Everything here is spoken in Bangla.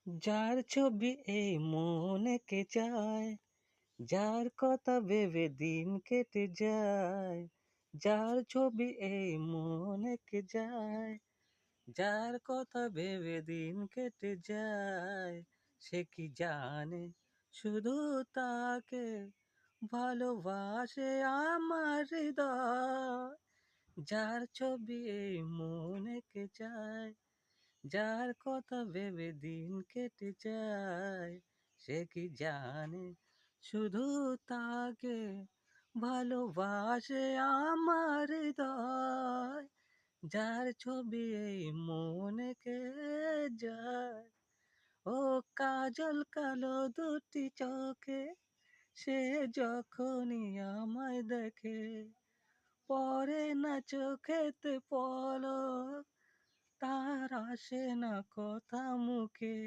যার ছবি এই মন এঁকে যায়, যার কথা ভেবে দিন কেটে যায়, যার ছবি এই মন এঁকে যায়, যার কথা ভেবে দিন কেটে যায়, সে কি জানে শুধু তাকে ভালোবাসে আমার হৃদয়। যার ছবি এই মন এঁকে যায়, যার কথা ভেবে দিন কেটে যায়, সে কি জানে শুধু তাকে ভালোবাসে আমার হৃদয়। যার ছবি এই মন এঁকে যায়, ও কাজল কালো দুটি চোখে, সে যখনই আমায় দেখে, পড়ে না চোখেতে পলক, তার আসে না কথা মুখে।